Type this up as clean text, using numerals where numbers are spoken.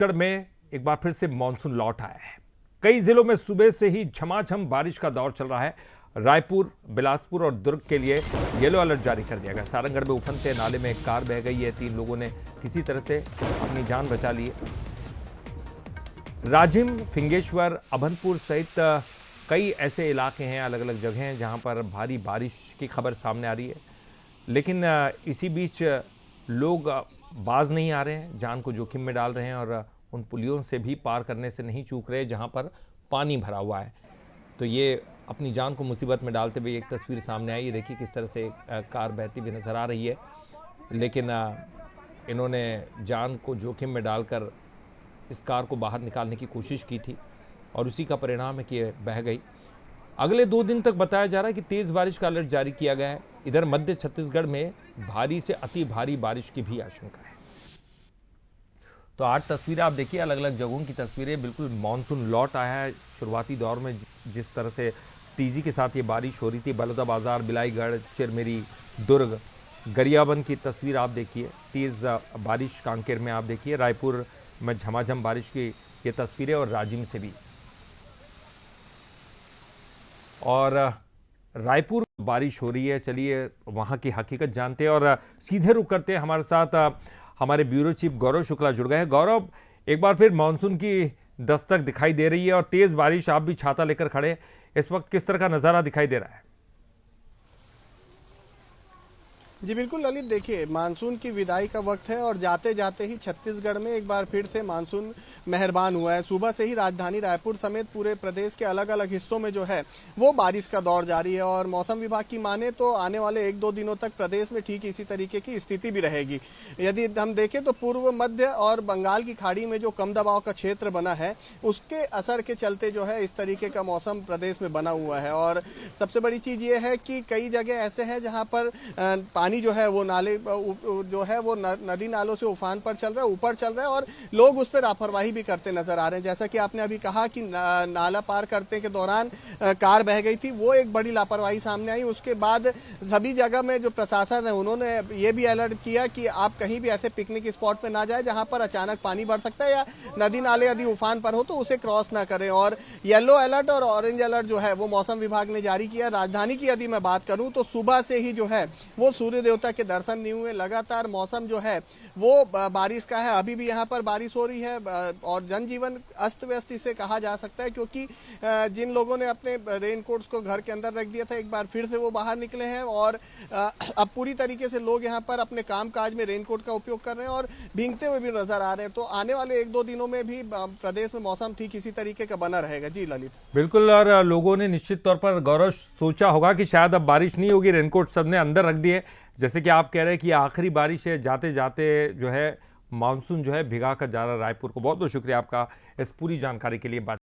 छत्तीसगढ़ में एक बार फिर से मानसून लौट आया है। कई जिलों में सुबह से ही झमाझम बारिश का दौर चल रहा है। रायपुर, बिलासपुर और दुर्ग के लिए येलो अलर्ट जारी कर दिया गया। सारंगढ़ में उफनते नाले में एक कार बह गई है। 3 लोगों ने किसी तरह से अपनी जान बचा ली है। राजिम, फिंगेश्वर, अभनपुर सहित कई ऐसे इलाके हैं, अलग अलग जगह हैं जहां पर भारी बारिश की खबर सामने आ रही है। लेकिन इसी बीच लोग बाज नहीं आ रहे हैं, जान को जोखिम में डाल रहे हैं और उन पुलियों से भी पार करने से नहीं चूक रहे जहां पर पानी भरा हुआ है। तो ये अपनी जान को मुसीबत में डालते हुए एक तस्वीर सामने आई है। देखिए किस तरह से कार बहती हुई नज़र आ रही है, लेकिन इन्होंने जान को जोखिम में डालकर इस कार को बाहर निकालने की कोशिश की थी और उसी का परिणाम है कि ये बह गई। अगले 2 दिन तक बताया जा रहा है कि तेज़ बारिश का अलर्ट जारी किया गया है। इधर मध्य छत्तीसगढ़ में भारी से अति भारी बारिश की भी आशंका है। तो 8 तस्वीरें आप देखिए, अलग अलग जगहों की तस्वीरें। बिल्कुल मानसून लौट आया है। शुरुआती दौर में जिस तरह से तेज़ी के साथ ये बारिश हो रही थी, बलौदाबाजार, बिलाईगढ़, चिरमिरी, दुर्ग, गरियाबंद की तस्वीर आप देखिए। तेज़ बारिश कांकेर में आप देखिए। रायपुर में झमाझम बारिश की ये तस्वीरें और राजिम से भी। और रायपुर बारिश हो रही है। चलिए वहाँ की हकीकत जानते हैं और सीधे रुक करते हैं। हमारे साथ हमारे ब्यूरो चीफ गौरव शुक्ला जुड़ गए हैं। गौरव, एक बार फिर मानसून की दस्तक दिखाई दे रही है और तेज़ बारिश, आप भी छाता लेकर खड़े, इस वक्त किस तरह का नज़ारा दिखाई दे रहा है? जी बिल्कुल ललित, देखिए मानसून की विदाई का वक्त है और जाते जाते ही छत्तीसगढ़ में एक बार फिर से मानसून मेहरबान हुआ है। सुबह से ही राजधानी रायपुर समेत पूरे प्रदेश के अलग अलग हिस्सों में जो है वो बारिश का दौर जारी है और मौसम विभाग की माने तो आने वाले 1-2 दिनों तक प्रदेश में ठीक इसी तरीके की स्थिति भी रहेगी। यदि हम देखें तो पूर्व मध्य और बंगाल की खाड़ी में जो कम दबाव का क्षेत्र बना है, उसके असर के चलते जो है इस तरीके का मौसम प्रदेश में बना हुआ है। और सबसे बड़ी चीज ये है कि कई जगह ऐसे हैं जहाँ पर पानी जो है वो नाले जो है वो नदी नालों से उफान पर चल रहा है, ऊपर चल रहा है और लोग उस पर लापरवाही भी करते नजर आ रहे हैं। जैसा कि आपने अभी कहा कि नाला पार करने के दौरान कार बह गई थी, वो एक बड़ी लापरवाही सामने आई। उसके बाद सभी जगह में जो प्रशासन है उन्होंने ये भी अलर्ट किया कि आप कहीं भी ऐसे पिकनिक स्पॉट पे ना जाए जहां पर अचानक पानी बढ़ सकता है या नदी नाले यदि उफान पर हो तो उसे क्रॉस ना करें। और येलो अलर्ट और ऑरेंज अलर्ट जो है वो मौसम विभाग ने जारी किया। राजधानी की यदि मैं बात करूं तो सुबह से ही जो है वो सूर्य देवता के दर्शन नहीं हुए। लगातार मौसम जो है वो बारिश का है। अभी भी यहाँ पर बारिश हो रही है और जनजीवन अस्त व्यस्त इसे कहा जा सकता है, क्योंकि जिन लोगों ने अपने रेनकोट्स को घर के अंदर रख दिया था, एक बार फिर से वो बाहर निकले हैं और अब पूरी तरीके से लोग यहाँ पर अपने कामकाज में रेनकोट का उपयोग कर रहे हैं और भीगते हुए भी नजर आ रहे हैं। तो आने वाले 1-2 दिनों में भी प्रदेश में मौसम ठीक इसी तरीके का बना रहेगा। जी ललित, बिल्कुल। और लोगों ने निश्चित तौर पर गौरव सोचा होगा कि शायद अब बारिश नहीं होगी, रेनकोट सबने अंदर रख दिए। जैसे कि आप कह रहे हैं कि आखिरी बारिश है, जाते जाते जो है मानसून जो है भिगा कर जा रहा है रायपुर को। बहुत बहुत शुक्रिया आपका इस पूरी जानकारी के लिए। बात